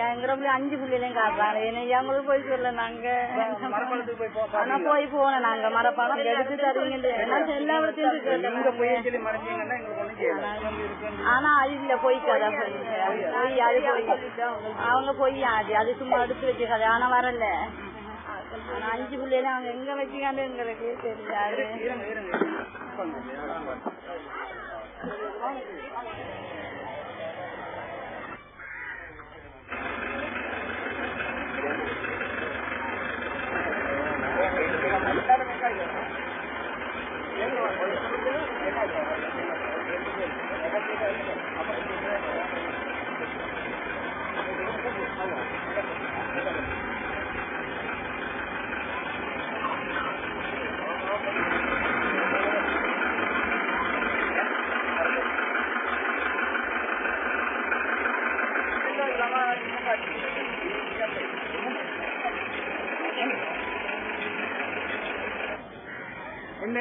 எங்களை 5 புள்ளையிலையும் காட்டுறாங்க. எங்களுக்கு போய் சொல்ல நாங்க ஆனா போய் போனோம். நாங்க மரப்பாடம் எடுத்து தருவீங்க ஆனா அது இல்ல போய் கதை போய் அது போய் அவங்க போய் அது சும்மா எடுத்து வச்சு கதை. ஆனா வரல 5 புள்ளையில அவங்க எங்க வச்சுக்காண்டு எங்களுக்கு தெரியாது. என்ன